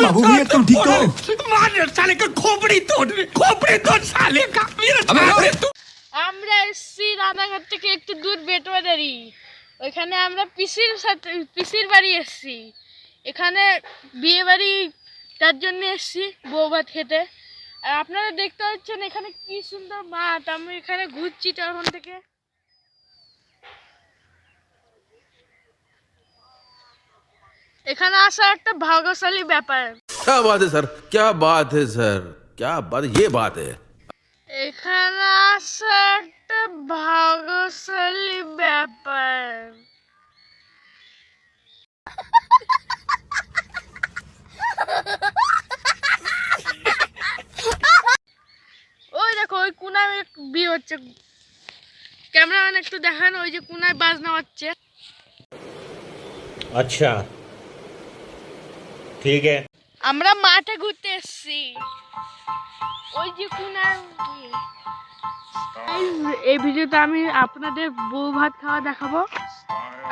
बाबू भैया तुम ठीक हो? मार साले का खोपड़ी तोड़ साले का मेरा अबे तू আমরা এসছি রানাঘাট থেকে একটু দূর বেটবাড়ি। ওইখানে আমরা পিসির বাড়ি এসছি। এখানে বিয়ে বাড়ি, তার জন্য এসছি বউ ভাত খেতে। আর আপনারা দেখতে পাচ্ছেন এখানে কি সুন্দর মাঠ। আমি এখানে ঘুরছি তখন থেকে। এখানে আসা একটা ভাগ্যশালী ব্যাপার। क्या बात है सर, क्या बात है सर, क्या बात, ये बात है। এখানে আসা একটা ভাগ্যশালী ব্যাপার। ওই দেখো ওই কোনায় বিয়ে হচ্ছে। ক্যামেরাম্যান একটু দেখান, ওই যে কোনায় বাজনা হচ্ছে। अच्छा ठीक है। আমরা মাঠে ঘুরতে এসেছি, ওই যে কোনায় বিয়ে। এই ভিডিওতে আমি আপনাদের বউ ভাত খাওয়া দেখাবো।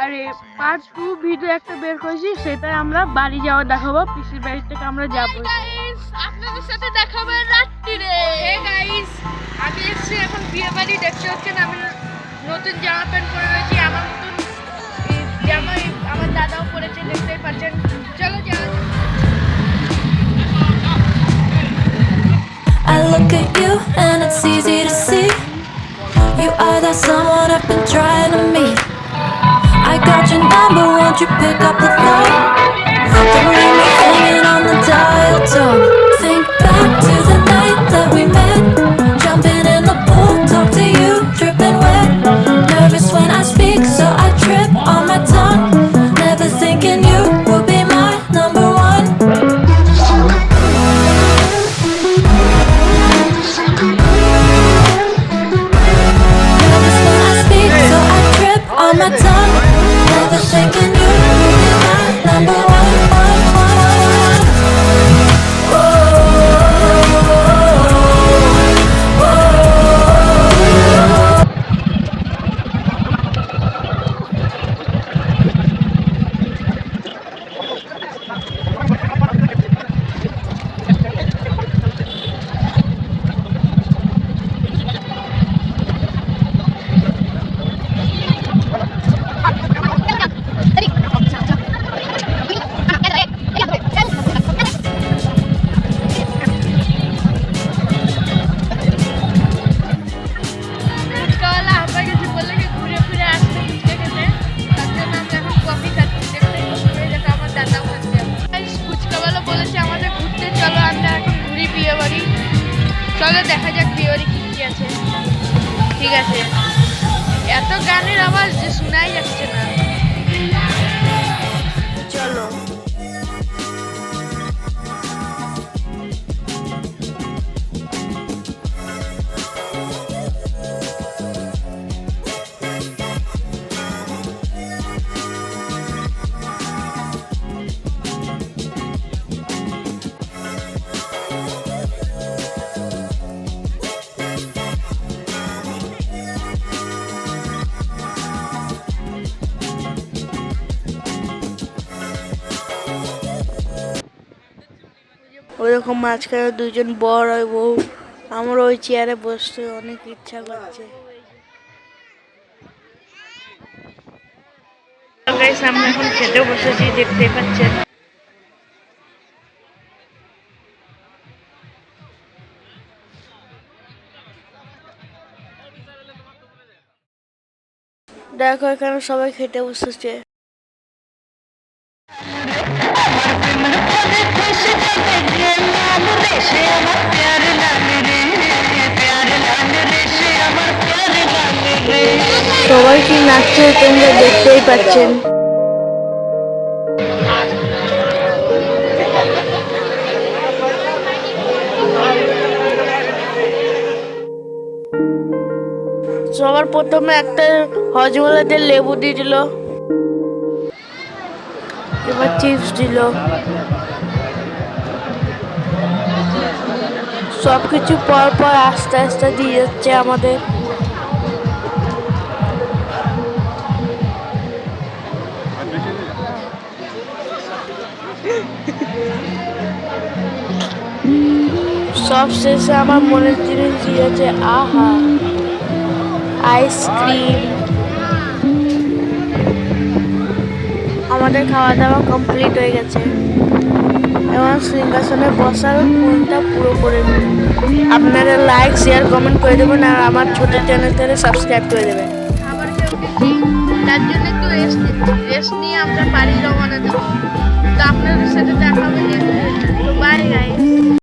আর পার্ট 2 ভিডিও একটা বের করেছি, সেটাই আমরা বাড়ি যাওয়া দেখাবো। পিসির বাড়ি থেকে আমরা যাবো। আপনাদের সাথে দেখাবো রাত্রিরে। হে গাইস, আমি এসেছি এখন বিয়ে বাড়ি। দেখতে পাচ্ছেন আমি নতুন জামা প্যান্ট পরে রয়েছি। আমার নতুন জামা আমার দাদাও পরেছে, দেখতেই পাচ্ছেন। চলো যাই। I look at you and it's easy to see you are that someone I've been trying to meet. I got your number, won't you pick up the phone? Don't leave me hanging on the dial tone. Think back to the night that we met, jumping in the pool, talk to you, dripping wet. Nervous when I speak, so I trip on my tongue. Never thinking you would be my number one. Nervous when I speak, so I trip on my tongue. Never thinking you would be my number one. ফুচকাওয়ালা হাঁপায় গেছে, বলে কি ঘুরে ফিরে আসতে ফুচকা খেতে। তার জন্য আমরা এখন কফি খাচ্ছি। দেখতে এই দেখো আমার দাদাও খাচ্ছে। ফুচকাওয়ালা বলেছে আমাদের ঘুরতে চলো, আমরা এখন ঘুরি বিয়ে বাড়ি। চলো দেখা যাক বিয়ে বাড়ি কি কি আছে। ঠিক আছে, এত গানের আওয়াজ যে শোনাই যাচ্ছে না। চলো। ওইরকম মাঝখানে দুজন বর আর বউ। আমার ওই চেয়ারে বসতে অনেক ইচ্ছা করছে। আমরা এখন খেতে বসেছি, দেখতে পাচ্ছেন। দেখো এখানে সবাই খেতে বসেছে। সবাই কি নাচছে তোমরা দেখতেই পাচ্ছেন। সবার প্রথমে একটা হজমলাতে লেবু দিয়ে দিল, এবার চিপস দিল। সবকিছু পর পর আস্তে আস্তে দিয়ে যাচ্ছে আমাদের। সবশেষে আমার মনের জিনিস দিয়েছে, আহা আইসক্রিম। আমাদের খাওয়া দাওয়া কমপ্লিট হয়ে গেছে, এবং সিংহাসনে বসার মনটা পুরো করে নিন। আপনারা লাইক শেয়ার কমেন্ট করে দেবেন, আর আমার ছোট চ্যানেলটাকে সাবস্ক্রাইব করে দেবেন। খাবার খেয়ে উঠেছি, তার জন্য একটু রেস্ট নিচ্ছি। রেস্ট নিয়ে আমরা বাড়ি রওনা দেবো। তো আপনাদের সাথে দেখা হবে নেক্সট ভিডিওতে। তো বাই গাইস।